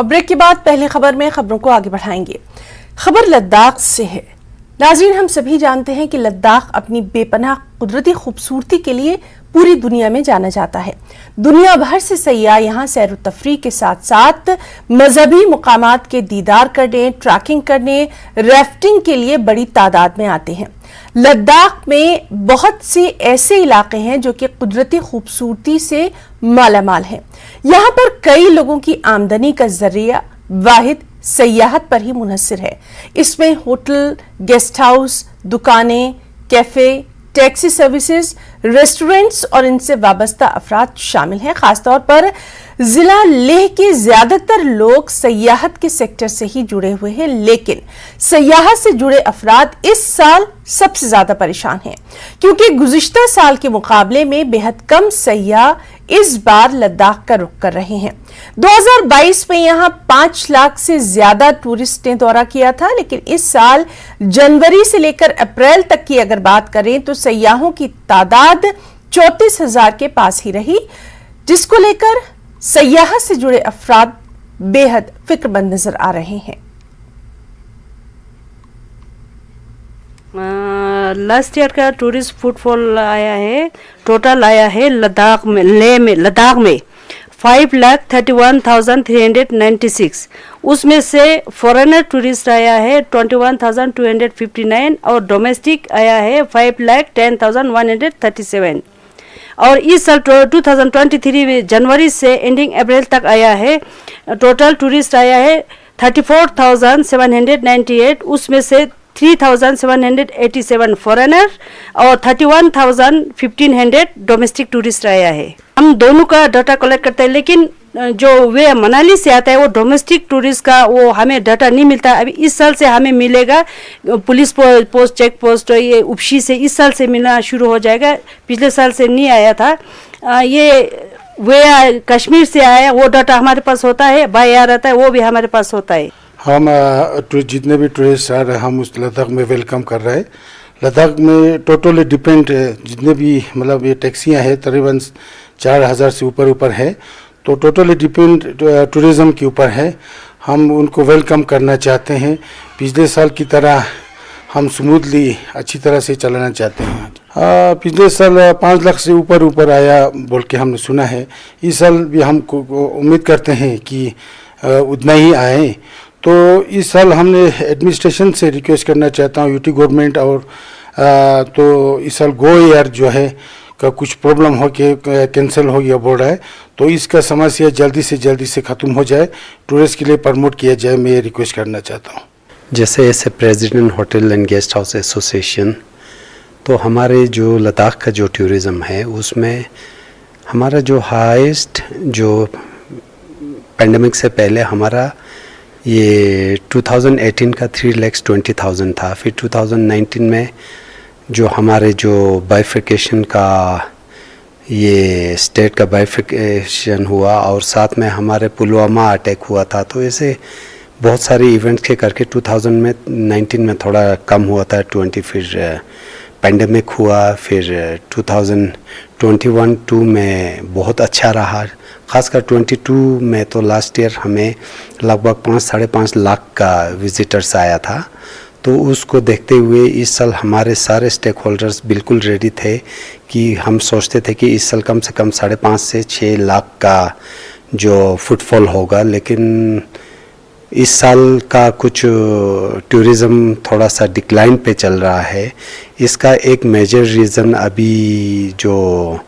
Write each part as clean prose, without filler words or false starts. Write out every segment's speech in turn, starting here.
और ब्रेक के बाद पहली खबर में खबरों को आगे बढ़ाएंगे। खबर लद्दाख से है। नाज़रीन, हम सभी जानते हैं कि लद्दाख अपनी बेपनाह कुदरती खूबसूरती के लिए पूरी दुनिया में जाना जाता है। दुनिया भर से सयाह यहाँ सैर तफरीह के साथ साथ मजहबी मुकामात के दीदार करने, ट्रैकिंग करने, राफ्टिंग के लिए बड़ी तादाद में आते हैं। लद्दाख में बहुत से ऐसे इलाके हैं जो कि कुदरती खूबसूरती से मालामाल हैं। यहाँ पर कई लोगों की आमदनी का जरिया वाहिद सयाहत पर ही मुनहसर है। इसमें होटल, गेस्ट हाउस, दुकानें, कैफे, टैक्सी सर्विसेज, रेस्टोरेंट्स और इनसे वाबस्ता अफराद शामिल हैं। खासतौर पर जिला लेह के ज्यादातर लोग सयाहत के सेक्टर से ही जुड़े हुए हैं, लेकिन सयाहत से जुड़े अफराद इस साल सबसे ज्यादा परेशान हैं क्योंकि गुज़िश्ता साल के मुकाबले में बेहद कम सयाह इस बार लद्दाख का रुख कर रहे हैं। 2022 में यहां 5 लाख से ज्यादा टूरिस्ट ने दौरा किया था, लेकिन इस साल जनवरी से लेकर अप्रैल तक की अगर बात करें तो सयाहों की तादाद 34,000 के पास ही रही, जिसको लेकर सयाहत से जुड़े अफराद बेहद फिक्रमंद नजर आ रहे हैं। लास्ट ईयर का टूरिस्ट फुटफॉल आया है, टोटल आया है लद्दाख में, लद्दाख में 5,31,396। उसमें से फॉरेनर टूरिस्ट आया है 21,259 और डोमेस्टिक आया है 5,10,137। और इस साल 2023 में जनवरी से एंडिंग अप्रैल तक आया है, टोटल टूरिस्ट आया है 34,798। उसमें से 3,787 फॉरेनर और 31,1500 डोमेस्टिक टूरिस्ट आया है। हम दोनों का डाटा कलेक्ट करते हैं, लेकिन जो वे मनाली से आता है वो डोमेस्टिक टूरिस्ट का वो हमें डाटा नहीं मिलता। अभी इस साल से हमें मिलेगा, पुलिस पोस्ट, चेक पोस्ट, ये उपशी से इस साल से मिलना शुरू हो जाएगा। पिछले साल से नहीं आया था। ये वे कश्मीर से आया, वो डाटा हमारे पास होता है, बाय एयर आता है, वो भी हमारे पास होता है। हम जितने भी टूरिस्ट आ रहे हैं हम उस लद्दाख में वेलकम कर रहे हैं। लद्दाख में टोटली डिपेंड जितने भी मतलब ये टैक्सियाँ हैं तकरीबन 4,000 से ऊपर है, तो टोटली डिपेंड टूरिज़्म के ऊपर है। हम उनको वेलकम करना चाहते हैं। पिछले साल की तरह हम स्मूथली अच्छी तरह से चलाना चाहते हैं। पिछले साल 5 लाख से ऊपर आया बोल के हमने सुना है। इस साल भी हम उम्मीद करते हैं कि उतना ही आए। तो इस साल हमने एडमिनिस्ट्रेशन से रिक्वेस्ट करना चाहता हूँ, यूटी गवर्नमेंट और तो इस साल गो एयर जो है का कुछ प्रॉब्लम हो के कैंसिल हो गया बोल रहा है, तो इसका समस्या जल्दी से ख़त्म हो जाए, टूरिस्ट के लिए प्रमोट किया जाए, मैं ये रिक्वेस्ट करना चाहता हूँ। जैसे ऐसे president hotel and guest house association, तो हमारे जो लद्दाख का जो टूरिज़्म है उसमें हमारा जो हाईएस्ट जो पेंडेमिक से पहले हमारा ये 2018 का 3,20,000 था। फिर 2019 में जो हमारे जो बाइफिकेशन का ये स्टेट का बाइफिकेशन हुआ और साथ में हमारे पुलवामा अटैक हुआ था, तो ऐसे बहुत सारे इवेंट्स के करके 2019 में थोड़ा कम हुआ था 20, फिर पेंडेमिक हुआ, फिर 2021-2 में बहुत अच्छा रहा। ख़ासकर 22 में तो लास्ट ईयर हमें लगभग 5-5.5 लाख का विजिटर्स आया था। तो उसको देखते हुए इस साल हमारे सारे स्टेक होल्डर्स बिल्कुल रेडी थे कि हम सोचते थे कि इस साल कम से कम 5.5 से 6 लाख का जो फुटफॉल होगा, लेकिन इस साल का कुछ टूरिज़्म थोड़ा सा डिक्लाइन पे चल रहा है। इसका एक मेजर रीज़न अभी जो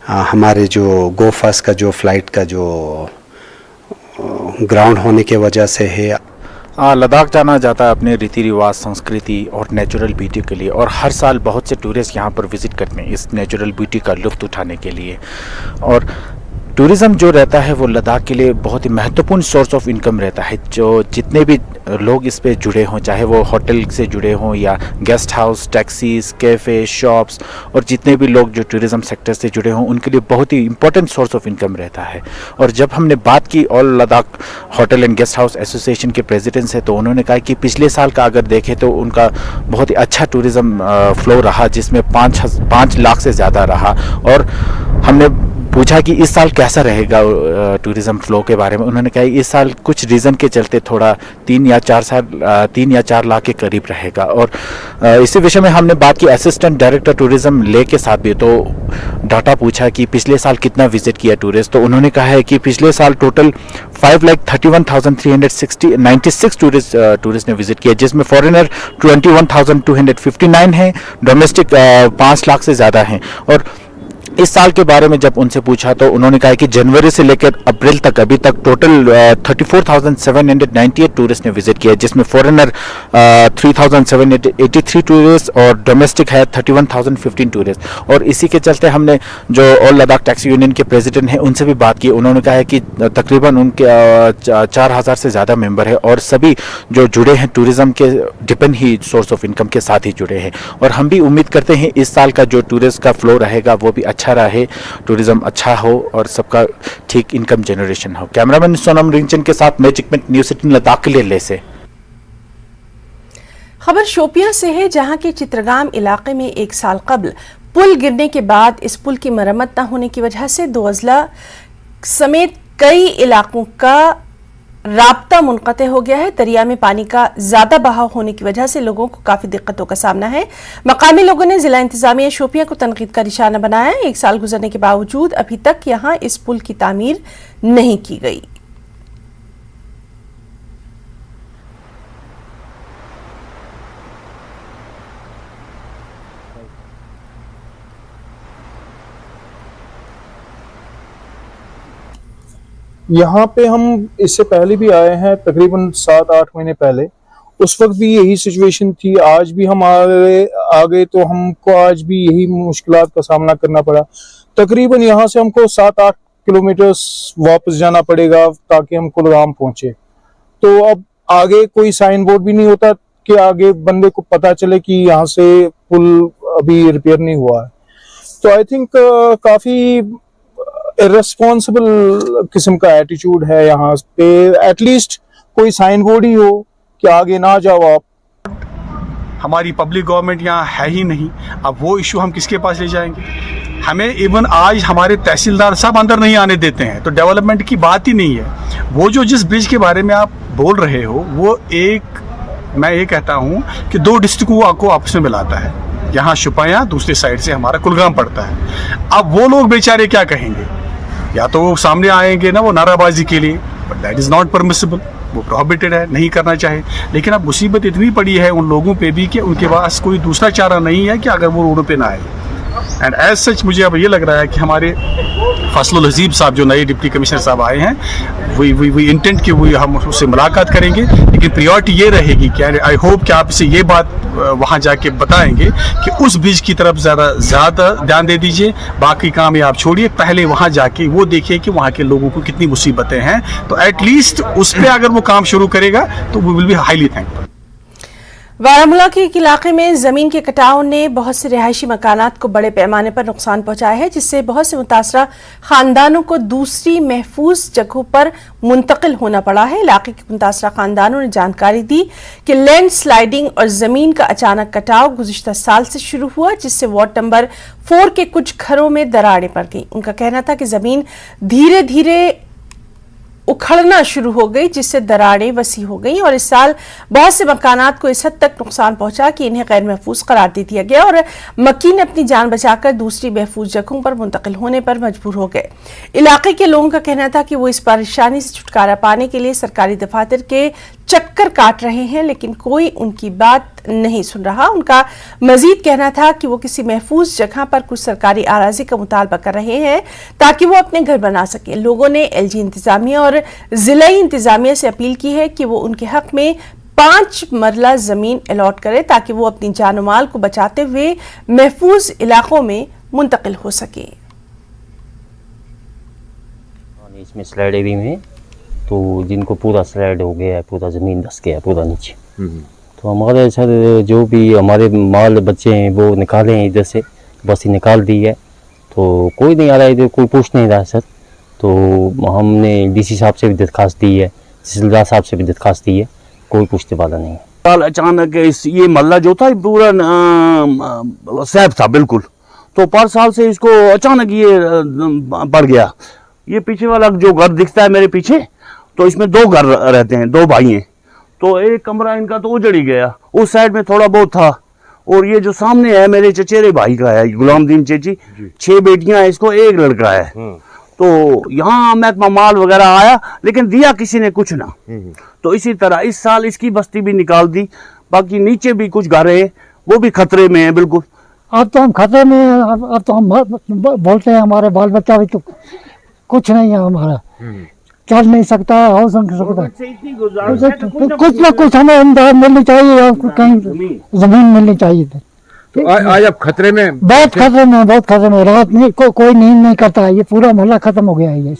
हमारे जो गो फास्ट का जो फ़्लाइट का जो ग्राउंड होने के वजह से है। लद्दाख जाना जाता है अपने रीति रिवाज, संस्कृति और नेचुरल ब्यूटी के लिए, और हर साल बहुत से टूरिस्ट यहाँ पर विज़िट करते हैं इस नेचुरल ब्यूटी का लुत्फ़ उठाने के लिए। और टूरिज़्म जो रहता है वो लद्दाख के लिए बहुत ही महत्वपूर्ण सोर्स ऑफ इनकम रहता है। जो जितने भी लोग इस पे जुड़े हों, चाहे वो होटल से जुड़े हों या guest house, taxis, cafe, shops, और जितने भी लोग जो टूरिज़्म सेक्टर से जुड़े हों उनके लिए बहुत ही इंपॉर्टेंट सोर्स ऑफ इनकम रहता है। और जब हमने बात की all Ladakh hotel and guest house association के प्रेसिडेंट से, तो उन्होंने कहा कि पिछले साल का अगर देखें तो उनका बहुत ही अच्छा टूरिज़्म फ्लो रहा, जिसमें 5 लाख से ज़्यादा रहा। और हमने पूछा कि इस साल कैसा रहेगा टूरिज़्म फ्लो के बारे में। उन्होंने कहा इस साल कुछ रीज़न के चलते थोड़ा 3 या 4 लाख के करीब रहेगा। और इसी विषय में हमने बात की असिस्टेंट डायरेक्टर टूरिज़्म ले के साथ भी, तो डाटा पूछा कि पिछले साल कितना विजिट किया टूरिस्ट, तो उन्होंने कहा है कि पिछले साल टोटल 5,31,396 टूरिस्ट ने विजिट किया, जिसमें फॉरेनर 21,259 हैं, डोमेस्टिक 5 लाख से ज़्यादा हैं। और इस साल के बारे में जब उनसे पूछा तो उन्होंने कहा कि जनवरी से लेकर अप्रैल तक अभी तक टोटल 34,798 टूरिस्ट ने विजिट किया, जिसमें फॉरेनर 3,783 टूरिस्ट और डोमेस्टिक है 31,015 टूरिस्ट। और इसी के चलते हमने जो ऑल लद्दाख टैक्सी यूनियन के प्रेसिडेंट हैं उनसे भी बात की। उन्होंने कहा है कि तकरीबन उनके 4,000 से ज़्यादा मेंबर है और सभी जो जुड़े हैं टूरिज़्म के depend he source of income के साथ ही जुड़े हैं। और हम भी उम्मीद करते हैं इस साल का जो टूरिस्ट का फ्लो रहेगा वो भी अच्छा रहे, टूरिज्म अच्छा हो और सबका ठीक इनकम जनरेशन हो। कैमरामैन सोनम रिंचन के साथ मैं चिकमेंट न्यूज़ 18 लद्दाख के लिए ले से। खबर शोपियां से है, जहां के चित्रगाम इलाके में 1 साल कबल पुल गिरने के बाद इस पुल की मरम्मत न होने की वजह से 2 अजला समेत कई इलाकों का राब्ता मुनक़ते हो गया है। दरिया में पानी का ज्यादा बहाव होने की वजह से लोगों को काफी दिक्कतों का सामना है। मकामी लोगों ने जिला इंतजामिया शोपियां को तनकीद का निशाना बनाया है। 1 साल गुजरने के बावजूद अभी तक यहां इस पुल की तामीर नहीं की गई। यहाँ पे हम इससे पहले भी आए हैं, तकरीबन 7-8 महीने पहले। उस वक्त भी यही सिचुएशन थी। आज भी हम आ गए तो हमको आज भी यही मुश्किलात का सामना करना पड़ा। तकरीबन यहाँ से हमको 7-8 किलोमीटर वापस जाना पड़ेगा ताकि हम कुलगाम पहुंचे। तो अब आगे कोई साइन बोर्ड भी नहीं होता कि आगे बंदे को पता चले कि यहाँ से पुल अभी रिपेयर नहीं हुआ है। तो आई थिंक काफी इर्रेस्पॉन्सिबल किस्म का एटीट्यूड है यहाँ पे। एटलीस्ट कोई साइन बोर्ड ही हो कि आगे ना जाओ आप। हमारी पब्लिक गवर्नमेंट यहाँ है ही नहीं, अब वो इशू हम किसके पास ले जाएंगे। हमें इवन आज हमारे तहसीलदार सब अंदर नहीं आने देते हैं, तो डेवलपमेंट की बात ही नहीं है। वो जो जिस ब्रिज के बारे में आप बोल रहे हो वो मैं ये कहता हूँ कि 2 डिस्ट्रिक्टों को आपस में मिलाता है। यहाँ शुपाया, दूसरी साइड से हमारा कुलगाम पड़ता है। अब वो लोग बेचारे क्या कहेंगे, या तो वो सामने आएंगे ना वो नाराबाजी के लिए, but that is not permissible, वो प्रोहिबिटेड है, नहीं करना चाहिए। लेकिन अब मुसीबत इतनी पड़ी है उन लोगों पे भी कि उनके पास कोई दूसरा चारा नहीं है कि अगर वो रोडों पे ना आए। एंड एज सच मुझे अब ये लग रहा है कि हमारे फजलुल हजीब साहब जो नए डिप्टी कमिश्नर साहब आए हैं, वी इंटेंट कि वो हम उससे मुलाकात करेंगे, लेकिन प्रायोरिटी ये रहेगी कि आई होप कि आप इसे ये बात वहाँ जाके बताएंगे कि उस ब्रिज की तरफ ज़्यादा ध्यान दे दीजिए। बाकी काम ये आप छोड़िए, पहले वहाँ जाके वो देखिए कि वहाँ के लोगों को कितनी मुसीबतें हैं। तो एटलीस्ट उस पर अगर वो काम शुरू करेगा तो we will be highly thankful. Baramulla के एक इलाके में जमीन के कटाव ने बहुत से रिहायशी मकानात को बड़े पैमाने पर नुकसान पहुंचाया है, जिससे बहुत से मुतासरा खानदानों को दूसरी महफूज जगहों पर मुंतकिल होना पड़ा है। इलाके के मुतासरा खानदानों ने जानकारी दी कि लैंड स्लाइडिंग और जमीन का अचानक कटाव गुज़िश्ता साल से शुरू हुआ, जिससे वार्ड नंबर 4 के कुछ घरों में दरारें पड़ गई। उनका कहना था कि जमीन धीरे धीरे उखड़ना शुरू हो गई, जिससे दरारें वसी हो गई और इस साल बहुत से मकानात को इस हद तक नुकसान पहुंचा कि इन्हें गैर महफूज करार दे दिया गया और मकीन अपनी जान बचाकर दूसरी महफूज जगहों पर मुंतकिल होने पर मजबूर हो गए। इलाके के लोगों का कहना था कि वो इस परेशानी से छुटकारा पाने के लिए सरकारी दफातर के चक्कर काट रहे हैं, लेकिन कोई उनकी बात नहीं सुन रहा। उनका मजीद कहना था कि वो किसी महफूज जगह पर कुछ सरकारी आराजी का मुतालबा कर रहे हैं ताकि वो अपने घर बना सकें। लोगों ने एलजी इंतजामिया और जिलाई इंतजामिया से अपील की है कि वो उनके हक में 5 मरला जमीन अलॉट करे ताकि वो अपनी जान माल को बचाते हुए महफूज इलाकों में मुंतकिल हो सके। इसमें स्लाइड भी में तो जिनको पूरा स्लाइड हो गया है, पूरा ज़मीन धस गया है पूरा नीचे, तो हमारे सर जो भी हमारे माल बच्चे हैं वो निकाले हैं इधर से, बस ही निकाल दी है। तो कोई नहीं आ रहा है इधर, कोई पूछ नहीं रहा है सर। तो हमने डीसी साहब से भी दरख्वास्त दी है, तहसीलदार साहब से भी दरख्वास्त दी है, कोई पूछने वाला नहीं है। अचानक ये मल्ला जो था पूरा सैफ था बिल्कुल, तो 5 साल से इसको अचानक ये बढ़ गया। ये पीछे वाला जो घर दिखता है मेरे पीछे, तो इसमें 2 घर रहते हैं, 2 भाई हैं। तो एक कमरा इनका तो उजड़ ही गया, उस साइड में थोड़ा बहुत था। और ये जो सामने है मेरे चचेरे भाई का है, गुलामदीन चेची, 6 बेटियां हैं इसको, 1 लड़का है। तो यहाँ महकमा माल वगैरह आया, लेकिन दिया किसी ने कुछ ना। तो इसी तरह इस साल इसकी बस्ती भी निकाल दी। बाकी नीचे भी कुछ घर है, वो भी खतरे में है बिल्कुल। अब तो हम खतरे में हैं, अब तो हम बोलते हैं हमारे बाल बच्चा भी तो कुछ नहीं है हमारा, चल नहीं सकता, हो सकता। कुछ ना कुछ हमें इमदाद मिलनी चाहिए, और कहीं जमीन मिलनी चाहिए। तो आज आप खतरे में? बहुत खतरे में, बहुत खतरे में। रात नहीं कोई नींद नहीं करता है, ये पूरा मोहल्ला खत्म हो गया है।